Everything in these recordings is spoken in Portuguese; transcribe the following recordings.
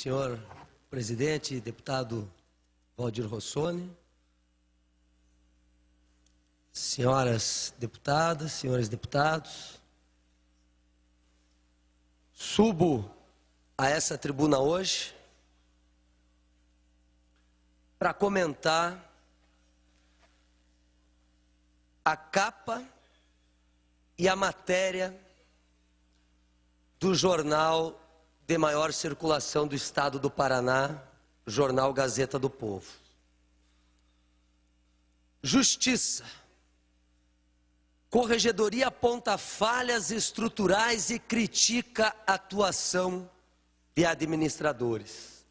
senhor presidente, deputado Valdir Rossoni, senhoras deputadas, senhores deputados, subo a essa tribuna hoje para comentar a capa e a matéria do jornal de maior circulação do estado do Paraná, Jornal Gazeta do Povo. Justiça. Corregedoria aponta falhas estruturais e critica a atuação de administradores.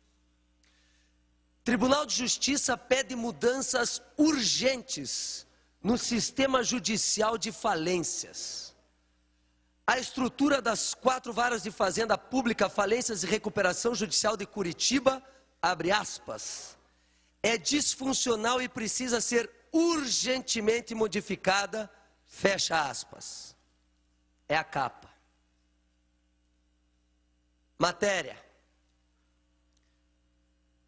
Tribunal de Justiça pede mudanças urgentes no sistema judicial de falências. A estrutura das 4 varas de fazenda pública, falências e recuperação judicial de Curitiba, abre aspas, é disfuncional e precisa ser urgentemente modificada, fecha aspas. É a capa. Matéria.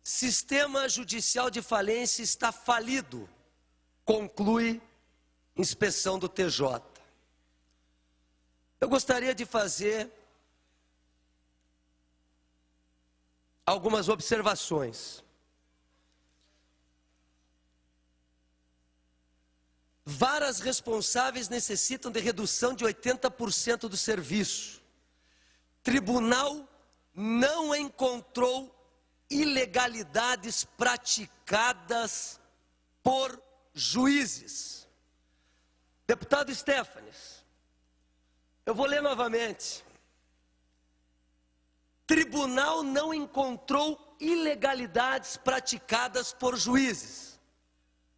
Sistema judicial de falência está falido, conclui inspeção do TJ. Eu gostaria de fazer algumas observações. Varas responsáveis necessitam de redução de 80% do serviço. Tribunal não encontrou ilegalidades praticadas por juízes. Deputado Stefanes, eu vou ler novamente. Tribunal não encontrou ilegalidades praticadas por juízes.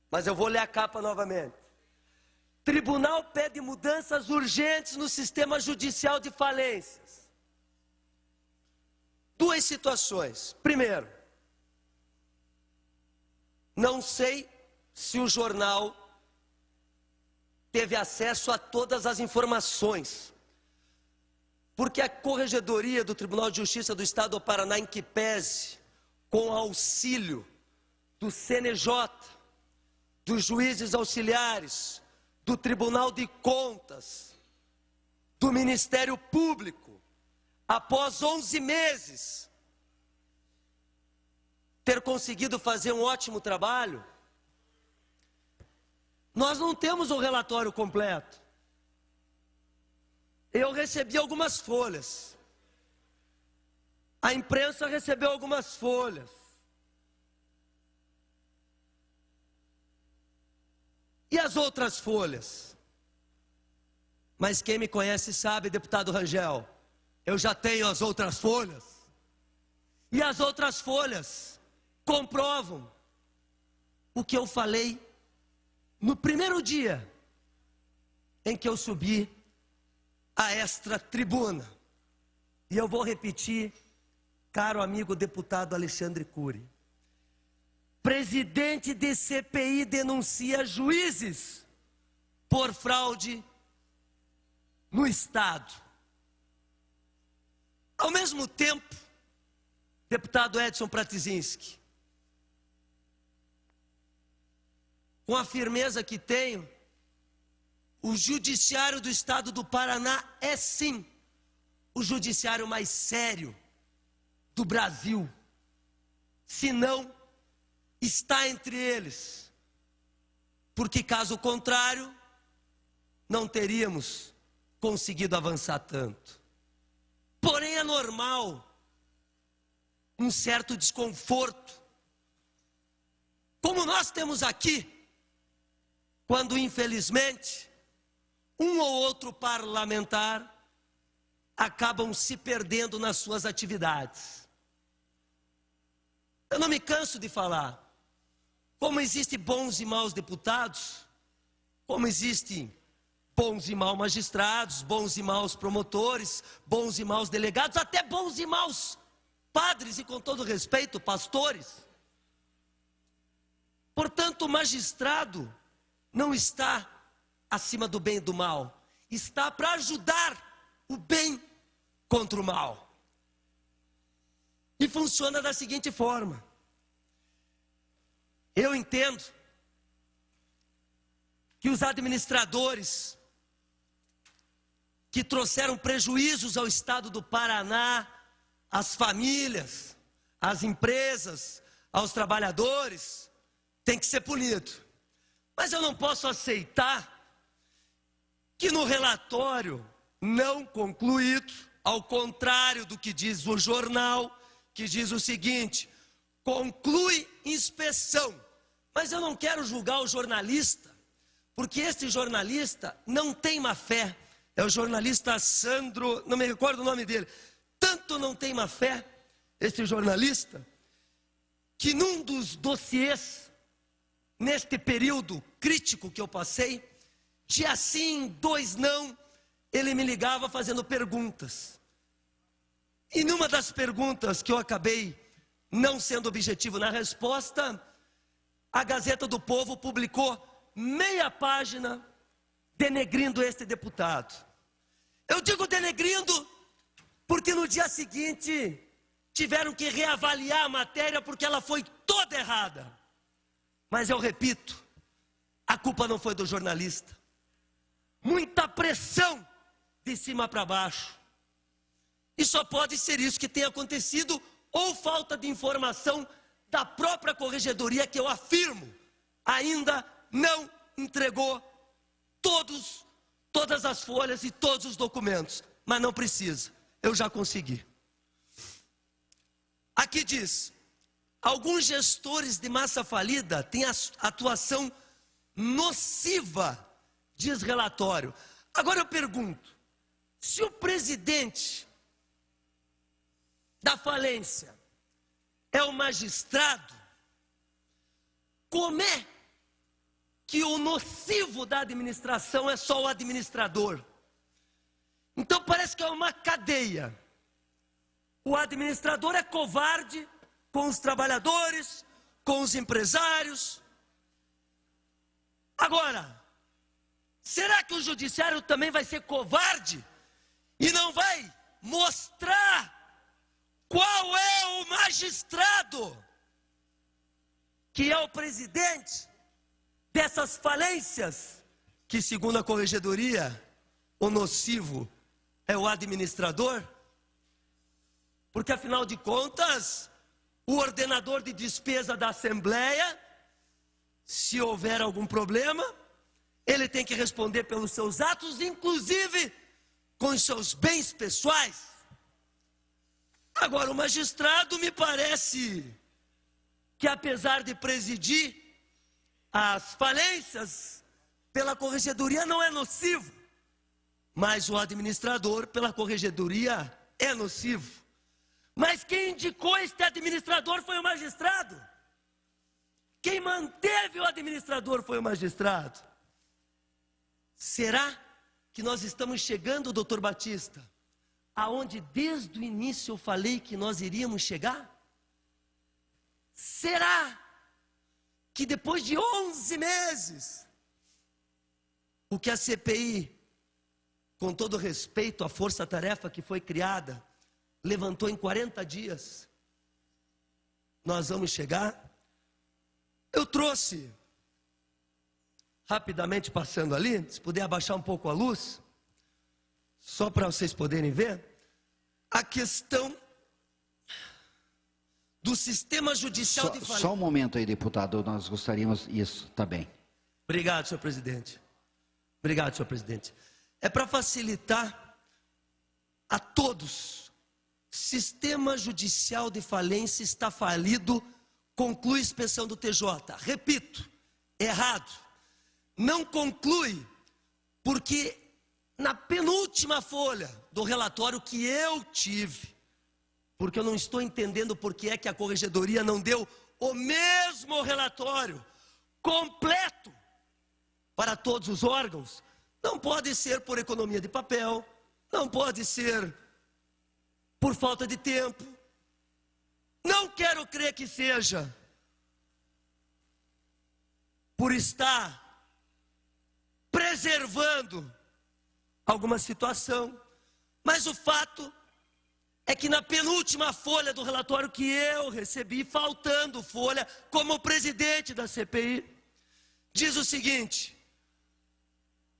Mas eu vou ler a capa novamente. Tribunal pede mudanças urgentes no sistema judicial de falências. 2 situações. Primeiro, não sei se o jornal teve acesso a todas as informações. Porque a Corregedoria do Tribunal de Justiça do Estado do Paraná, em que pese, com auxílio do CNJ, dos juízes auxiliares, do Tribunal de Contas, do Ministério Público, após 11 meses, ter conseguido fazer um ótimo trabalho, nós não temos o relatório completo. Eu recebi algumas folhas. A imprensa recebeu algumas folhas. E as outras folhas? Mas quem me conhece sabe, deputado Rangel, eu já tenho as outras folhas. E as outras folhas comprovam o que eu falei no primeiro dia em que eu subi a esta tribuna. E eu vou repetir, caro amigo deputado Alexandre Cury. Presidente de CPI denuncia juízes por fraude no Estado. Ao mesmo tempo, deputado Edson Pratizinski, com a firmeza que tenho, o judiciário do Estado do Paraná é sim o judiciário mais sério do Brasil. Se não, está entre eles. Porque caso contrário, não teríamos conseguido avançar tanto. Porém é normal um certo desconforto, como nós temos aqui, quando infelizmente um ou outro parlamentar acabam se perdendo nas suas atividades. Eu não me canso de falar. Como existem bons e maus deputados, como existem bons e maus magistrados, bons e maus promotores, bons e maus delegados, até bons e maus padres e, com todo respeito, pastores. Portanto, o magistrado não está acima do bem e do mal, está para ajudar o bem contra o mal. E funciona da seguinte forma. Eu entendo que os administradores que trouxeram prejuízos ao estado do Paraná, às famílias, às empresas, aos trabalhadores, têm que ser punidos. Mas eu não posso aceitar que no relatório não concluído, ao contrário do que diz o jornal, que diz o seguinte: conclui inspeção. Mas eu não quero julgar o jornalista, porque esse jornalista não tem má fé. É o jornalista Sandro, não me recordo o nome dele. Tanto não tem má fé, esse jornalista, que num dos dossiês, neste período crítico que eu passei, dia sim, 2 não, ele me ligava fazendo perguntas. E numa das perguntas que eu acabei não sendo objetivo na resposta, a Gazeta do Povo publicou meia página denegrindo este deputado. Eu digo denegrindo porque no dia seguinte tiveram que reavaliar a matéria porque ela foi toda errada. Mas eu repito, a culpa não foi do jornalista. Muita pressão de cima para baixo. E só pode ser isso que tenha acontecido, ou falta de informação da própria corregedoria, que eu afirmo, ainda não entregou todas as folhas e todos os documentos. Mas não precisa, eu já consegui. Aqui diz: alguns gestores de massa falida têm atuação nociva, diz relatório. Agora eu pergunto, se o presidente da falência é o magistrado, como é que o nocivo da administração é só o administrador? Então parece que é uma cadeia. O administrador é covarde com os trabalhadores, com os empresários. Agora, será que o judiciário também vai ser covarde e não vai mostrar qual é o magistrado que é o presidente dessas falências, que segundo a corregedoria, o nocivo é o administrador? Porque afinal de contas, o ordenador de despesa da Assembleia, se houver algum problema, ele tem que responder pelos seus atos, inclusive com os seus bens pessoais. Agora, o magistrado, me parece que, apesar de presidir as falências pela corregedoria, não é nocivo. Mas o administrador pela corregedoria é nocivo. Mas quem indicou este administrador foi o magistrado. Quem manteve o administrador foi o magistrado. Será que nós estamos chegando, doutor Batista, aonde desde o início eu falei que nós iríamos chegar? Será que depois de 11 meses, o que a CPI, com todo respeito à força-tarefa que foi criada, levantou em 40 dias, nós vamos chegar? Eu trouxe, rapidamente passando ali, se puder abaixar um pouco a luz, só para vocês poderem ver, a questão do sistema judicial de falência. Só um momento aí, deputado, nós gostaríamos, isso, tá bem. Obrigado, senhor presidente. Obrigado, senhor presidente. É para facilitar a todos. Sistema judicial de falência está falido, conclui inspeção do TJ. Repito, errado. Não conclui, porque na penúltima folha do relatório que eu tive, porque eu não estou entendendo por que é que a corregedoria não deu o mesmo relatório completo para todos os órgãos. Não pode ser por economia de papel, não pode ser por falta de tempo. Não quero crer que seja por estar preservando alguma situação, mas o fato é que na penúltima folha do relatório que eu recebi, faltando folha, como presidente da CPI, diz o seguinte: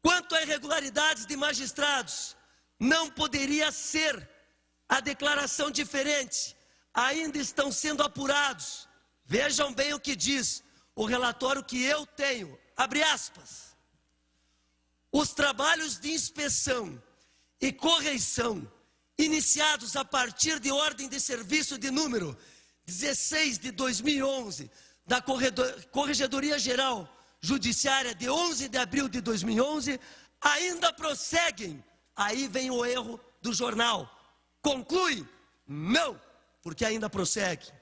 quanto a irregularidades de magistrados, não poderia ser a declaração diferente, ainda estão sendo apurados. Vejam bem o que diz o relatório que eu tenho, abre aspas. Os trabalhos de inspeção e correição iniciados a partir de ordem de serviço de número 16 de 2011 da Corregedoria Geral Judiciária de 11 de abril de 2011 ainda prosseguem. Aí vem o erro do jornal. Conclui? Não, porque ainda prossegue.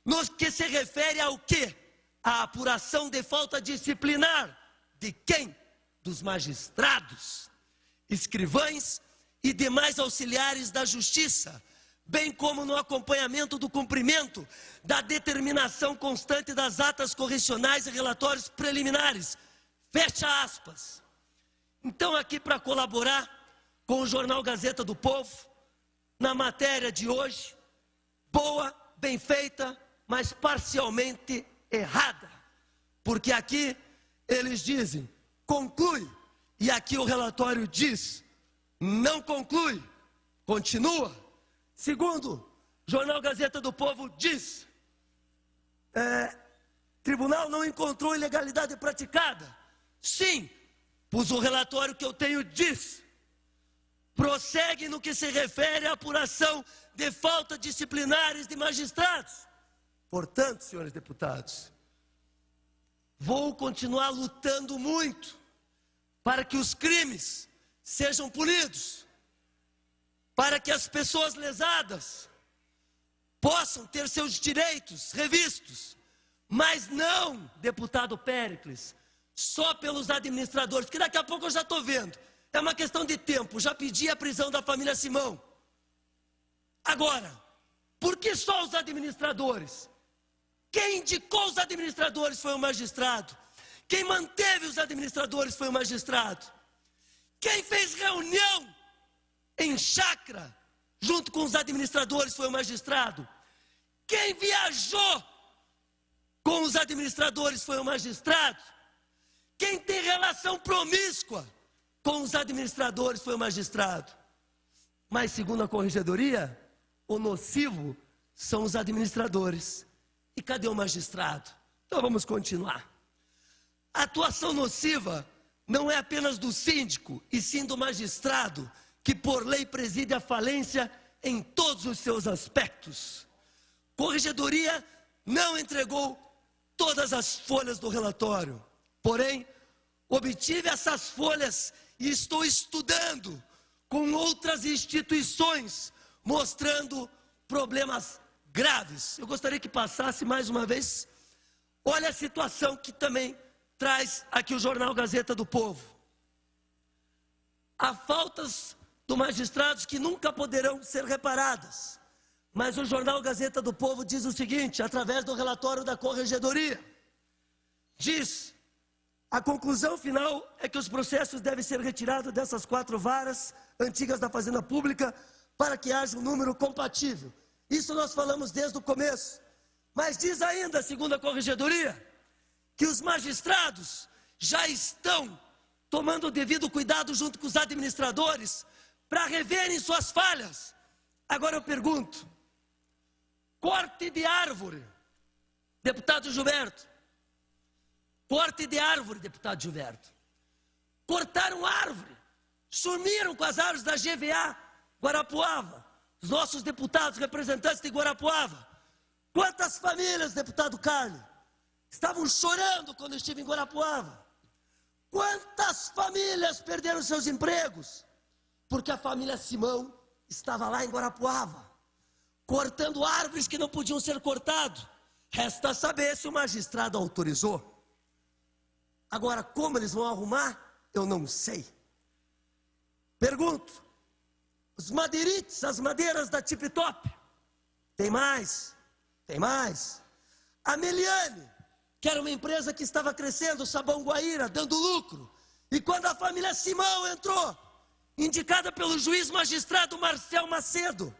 No que se refere ao quê? A apuração de falta disciplinar. De quem? Dos magistrados, escrivães e demais auxiliares da justiça, bem como no acompanhamento do cumprimento da determinação constante das atas correcionais e relatórios preliminares. Fecha aspas. Então, aqui para colaborar com o jornal Gazeta do Povo, na matéria de hoje, boa, bem feita, mas parcialmente errada. Porque aqui eles dizem, conclui, e aqui o relatório diz, não conclui, continua. Segundo, jornal Gazeta do Povo diz, tribunal não encontrou ilegalidade praticada. Sim, pois o relatório que eu tenho diz, prossegue no que se refere à apuração de faltas disciplinares de magistrados. Portanto, senhores deputados, vou continuar lutando muito para que os crimes sejam punidos, para que as pessoas lesadas possam ter seus direitos revistos, mas não, deputado Péricles, só pelos administradores, que daqui a pouco eu já estou vendo, é uma questão de tempo, já pedi a prisão da família Simão. Agora, por que só os administradores? Quem indicou os administradores foi o magistrado. Quem manteve os administradores foi o magistrado. Quem fez reunião em chácara junto com os administradores foi o magistrado. Quem viajou com os administradores foi o magistrado. Quem tem relação promíscua com os administradores foi o magistrado. Mas segundo a corregedoria, o nocivo são os administradores. E cadê o magistrado? Então vamos continuar. A atuação nociva não é apenas do síndico, e sim do magistrado, que por lei preside a falência em todos os seus aspectos. Corregedoria não entregou todas as folhas do relatório, porém, obtive essas folhas e estou estudando com outras instituições, mostrando problemas graves. Eu gostaria que passasse mais uma vez. Olha a situação que também traz aqui o jornal Gazeta do Povo. Há faltas do magistrados que nunca poderão ser reparadas. Mas o jornal Gazeta do Povo diz o seguinte, através do relatório da Corregedoria. Diz, a conclusão final é que os processos devem ser retirados dessas 4 varas antigas da Fazenda Pública para que haja um número compatível. Isso nós falamos desde o começo. Mas diz ainda, segundo a Corregedoria, que os magistrados já estão tomando o devido cuidado junto com os administradores para reverem suas falhas. Agora eu pergunto, corte de árvore, deputado Gilberto, corte de árvore, deputado Gilberto, cortaram árvore, sumiram com as árvores da GVA Guarapuava, os nossos deputados representantes de Guarapuava. Quantas famílias, deputado Carlos, estavam chorando quando eu estive em Guarapuava? Quantas famílias perderam seus empregos? Porque a família Simão estava lá em Guarapuava, cortando árvores que não podiam ser cortadas. Resta saber se o magistrado autorizou. Agora, como eles vão arrumar, eu não sei. Pergunto, os madeirites, as madeiras da Tip Top, tem mais, tem mais. A Meliane, que era uma empresa que estava crescendo, Sabão Guaíra, dando lucro. E quando a família Simão entrou, indicada pelo juiz magistrado Marcel Macedo,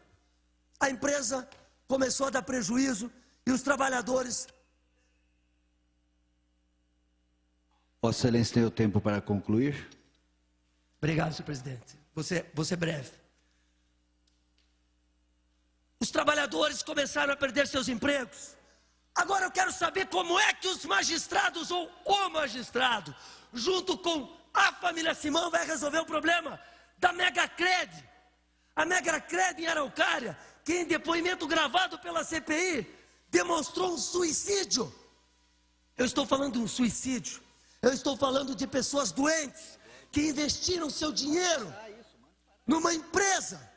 a empresa começou a dar prejuízo e os trabalhadores... Vossa Excelência tem o tempo para concluir? Obrigado, senhor presidente. Vou ser breve. Os trabalhadores começaram a perder seus empregos. Agora eu quero saber como é que os magistrados ou o magistrado, junto com a família Simão, vai resolver o problema da Megacred. A Megacred em Araucária, que em depoimento gravado pela CPI, demonstrou um suicídio. Eu estou falando de um suicídio. Eu estou falando de pessoas doentes que investiram seu dinheiro numa empresa.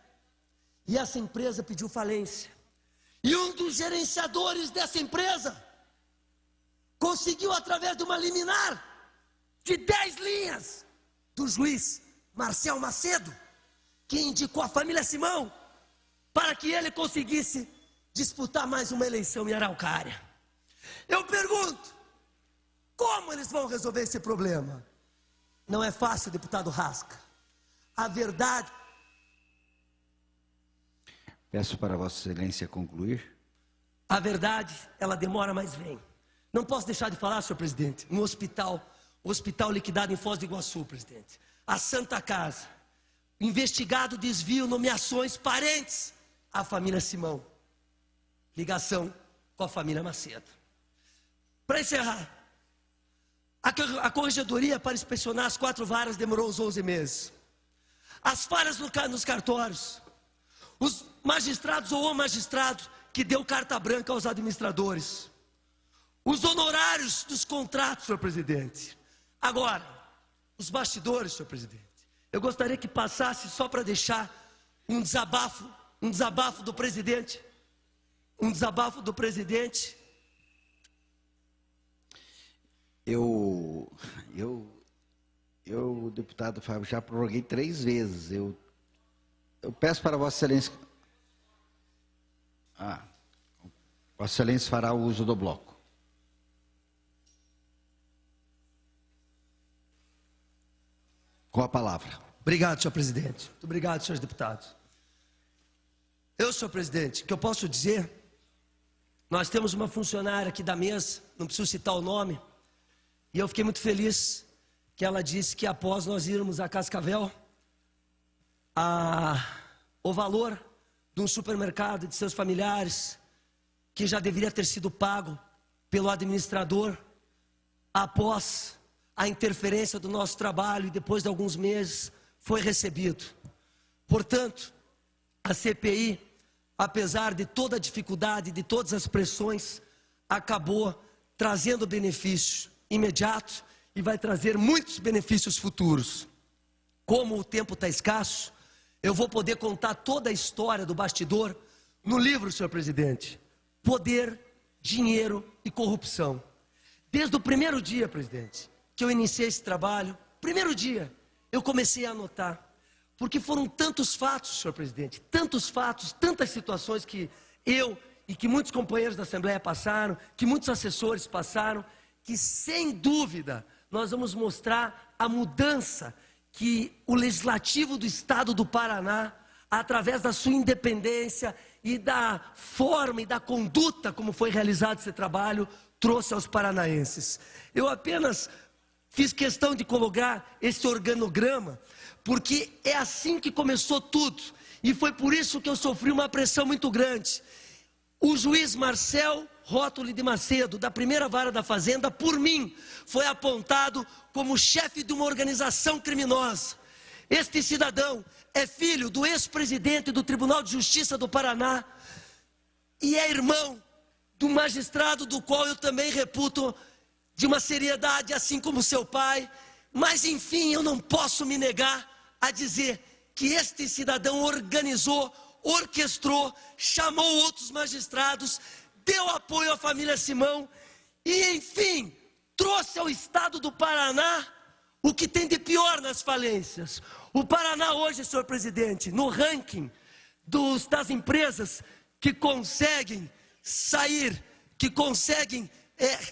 E essa empresa pediu falência. E um dos gerenciadores dessa empresa conseguiu, através de uma liminar de 10 linhas do juiz Marcel Macedo, que indicou a família Simão para que ele conseguisse disputar mais uma eleição em Araucária. Eu pergunto, como eles vão resolver esse problema? Não é fácil, deputado Rasca. A verdade... Peço para Vossa Excelência concluir. A verdade, ela demora, mas vem. Não posso deixar de falar, senhor presidente, no hospital liquidado em Foz do Iguaçu, presidente. A Santa Casa, investigado desvio, nomeações parentes à família Simão. Ligação com a família Macedo. Para encerrar, a corregedoria para inspecionar as 4 varas demorou uns 11 meses. As falhas nos cartórios. Os magistrados ou o magistrado que deu carta branca aos administradores. Os honorários dos contratos, senhor presidente. Agora, os bastidores, senhor presidente. Eu gostaria que passasse só para deixar um desabafo do presidente. Um desabafo do presidente. Eu, deputado Fábio, já prorroguei 3 vezes. Eu peço para Vossa Excelência... Vossa Excelência fará o uso do bloco. Com a palavra. Obrigado, senhor presidente. Muito obrigado, senhores deputados. Senhor presidente, o que eu posso dizer... Nós temos uma funcionária aqui da mesa, não preciso citar o nome, e eu fiquei muito feliz que ela disse que após nós irmos a Cascavel, o valor de um supermercado de seus familiares, que já deveria ter sido pago pelo administrador, após a interferência do nosso trabalho e depois de alguns meses, foi recebido. Portanto, a CPI, apesar de toda a dificuldade, de todas as pressões, acabou trazendo benefício imediato e vai trazer muitos benefícios futuros. Como o tempo está escasso, eu vou poder contar toda a história do bastidor no livro, senhor presidente. Poder, dinheiro e corrupção. Desde o primeiro dia, presidente, que eu iniciei esse trabalho, primeiro dia, eu comecei a anotar. Porque foram tantos fatos, senhor presidente, tantos fatos, tantas situações que eu e que muitos companheiros da Assembleia passaram, que muitos assessores passaram, que sem dúvida nós vamos mostrar a mudança que o Legislativo do Estado do Paraná, através da sua independência e da forma e da conduta como foi realizado esse trabalho, trouxe aos paranaenses. Eu apenas fiz questão de colocar esse organograma, porque é assim que começou tudo, e foi por isso que eu sofri uma pressão muito grande. O juiz Marcel Rótoli de Macedo, da primeira vara da Fazenda, por mim, foi apontado como chefe de uma organização criminosa. Este cidadão é filho do ex-presidente do Tribunal de Justiça do Paraná e é irmão do magistrado do qual eu também reputo de uma seriedade, assim como seu pai. Mas enfim, eu não posso me negar a dizer que este cidadão organizou, orquestrou, chamou outros magistrados, deu apoio à família Simão e, enfim, trouxe ao estado do Paraná o que tem de pior nas falências. O Paraná hoje, senhor presidente, no ranking das empresas que conseguem sair, que conseguem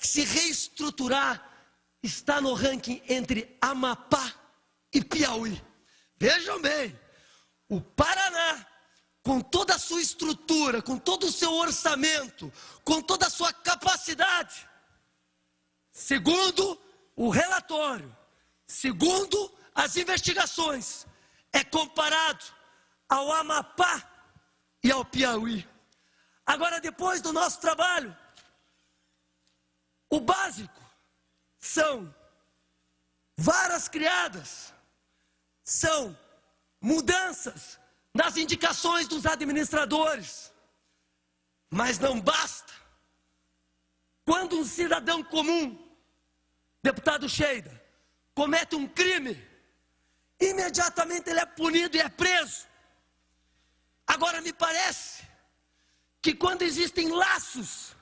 se reestruturar, está no ranking entre Amapá e Piauí. Vejam bem, o Paraná, com toda a sua estrutura, com todo o seu orçamento, com toda a sua capacidade, segundo o relatório, segundo as investigações, é comparado ao Amapá e ao Piauí. Agora, depois do nosso trabalho, o básico são varas criadas, são mudanças nas indicações dos administradores. Mas não basta. Quando um cidadão comum, deputado Sheida, comete um crime, imediatamente ele é punido e é preso. Agora, me parece que quando existem laços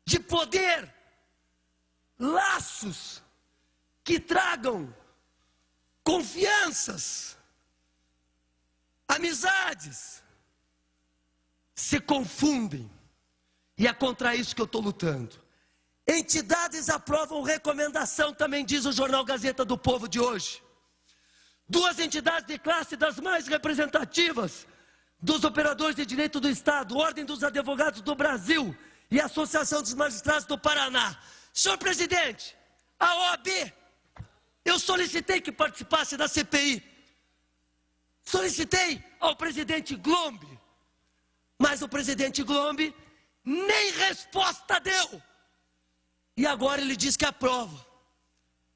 de poder, laços que tragam confianças, amizades, se confundem. E é contra isso que eu estou lutando. Entidades aprovam recomendação, também diz o jornal Gazeta do Povo de hoje. 2 entidades de classe das mais representativas dos operadores de direito do Estado, Ordem dos Advogados do Brasil e Associação dos Magistrados do Paraná. Senhor presidente, a OAB, eu solicitei que participasse da CPI. Solicitei ao presidente Glombe, mas o presidente Glombe nem resposta deu. E agora ele diz que aprova.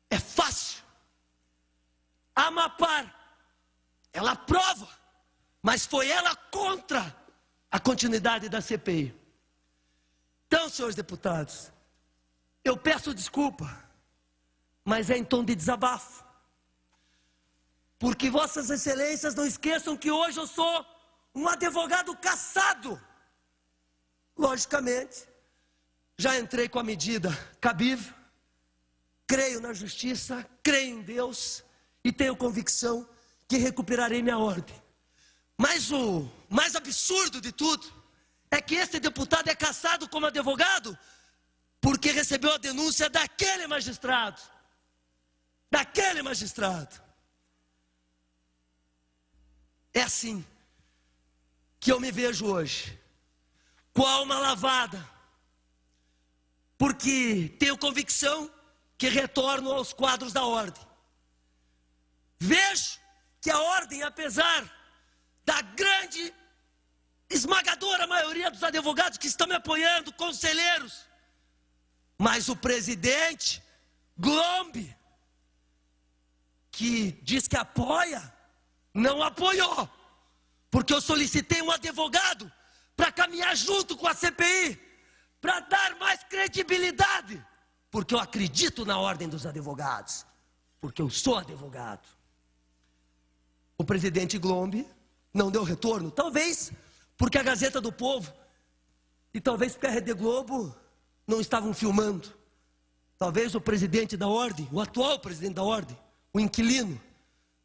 É fácil. A Amapar, ela aprova, mas foi ela contra a continuidade da CPI. Então, senhores deputados, eu peço desculpa, mas é em tom de desabafo. Porque vossas excelências não esqueçam que hoje eu sou um advogado cassado. Logicamente, já entrei com a medida cabível, creio na justiça, creio em Deus e tenho convicção que recuperarei minha ordem. Mas o mais absurdo de tudo é que esse deputado é cassado como advogado porque recebeu a denúncia daquele magistrado. Daquele magistrado. É assim que eu me vejo hoje, com a alma lavada, porque tenho convicção que retorno aos quadros da ordem. Vejo que a ordem, apesar da grande, esmagadora maioria dos advogados que estão me apoiando, conselheiros, mas o presidente Glombe, que diz que apoia, não apoiou, porque eu solicitei um advogado para caminhar junto com a CPI, para dar mais credibilidade, porque eu acredito na ordem dos advogados, porque eu sou advogado. O presidente Glombe não deu retorno, talvez porque a Gazeta do Povo e talvez porque a Rede Globo não estavam filmando. Talvez o presidente da ordem, o atual presidente da ordem, o inquilino,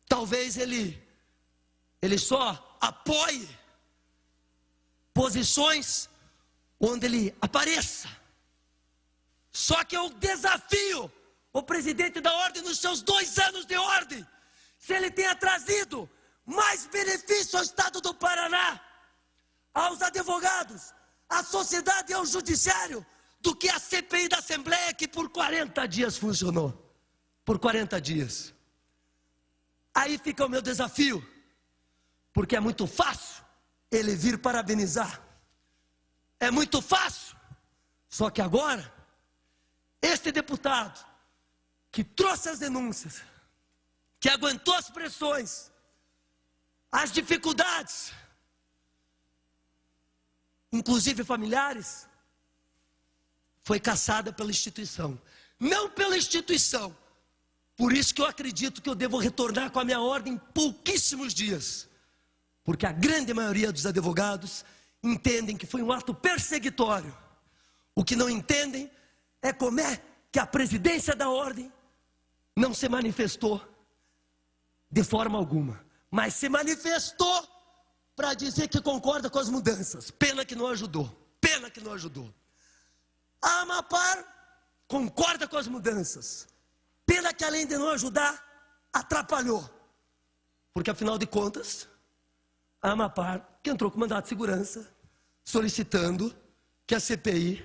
talvez ele só apoie posições onde ele apareça. Só que eu desafio o presidente da ordem nos seus 2 anos de ordem, se ele tenha trazido mais benefício ao Estado do Paraná, aos advogados, à sociedade e ao judiciário, do que a CPI da Assembleia, que por 40 dias funcionou. Por 40 dias. Aí fica o meu desafio, porque é muito fácil ele vir parabenizar. É muito fácil. Só que agora, este deputado que trouxe as denúncias, que aguentou as pressões, as dificuldades, inclusive familiares, foi cassada pela instituição. Não pela instituição. Por isso que eu acredito que eu devo retornar com a minha ordem em pouquíssimos dias. Porque a grande maioria dos advogados entendem que foi um ato perseguitório. O que não entendem é como é que a presidência da ordem não se manifestou de forma alguma, mas se manifestou para dizer que concorda com as mudanças. Pena que não ajudou. Pena que não ajudou. A Amapar concorda com as mudanças. Pena que além de não ajudar, atrapalhou. Porque afinal de contas, a Amapar, que entrou com mandato de segurança, solicitando que a CPI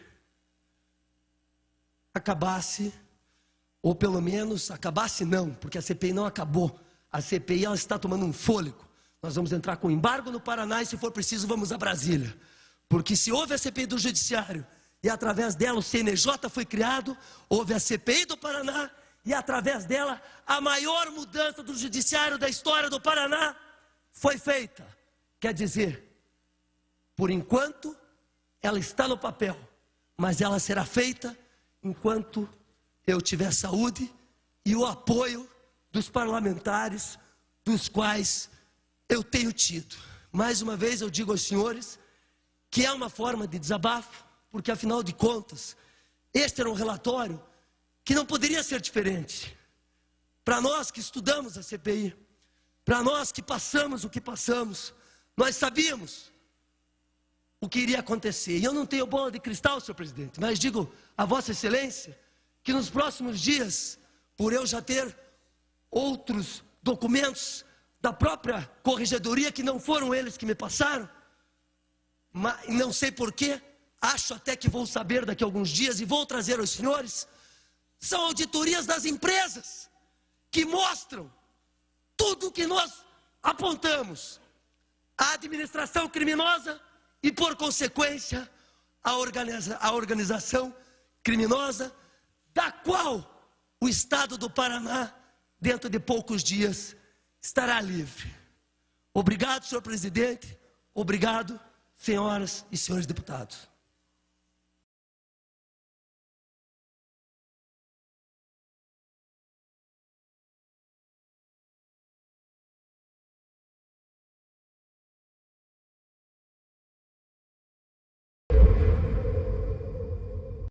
acabasse, ou pelo menos, acabasse não, porque a CPI não acabou. A CPI ela está tomando um fôlego. Nós vamos entrar com embargo no Paraná e, se for preciso, vamos a Brasília. Porque se houve a CPI do Judiciário e através dela o CNJ foi criado, houve a CPI do Paraná e através dela a maior mudança do Judiciário da história do Paraná foi feita. Quer dizer, por enquanto, ela está no papel, mas ela será feita enquanto eu tiver saúde e o apoio dos parlamentares, dos quais eu tenho tido. Mais uma vez eu digo aos senhores que é uma forma de desabafo, porque afinal de contas, este era um relatório que não poderia ser diferente. Para nós que estudamos a CPI, para nós que passamos o que passamos, nós sabíamos o que iria acontecer. E eu não tenho bola de cristal, senhor presidente, mas digo a Vossa Excelência que nos próximos dias, por eu já ter outros documentos da própria corregedoria, que não foram eles que me passaram, mas não sei porquê, acho até que vou saber daqui a alguns dias e vou trazer aos senhores, são auditorias das empresas que mostram tudo o que nós apontamos, a administração criminosa e, por consequência, a organização criminosa, da qual o Estado do Paraná, dentro de poucos dias, estará livre. Obrigado, senhor presidente. Obrigado, senhoras e senhores deputados.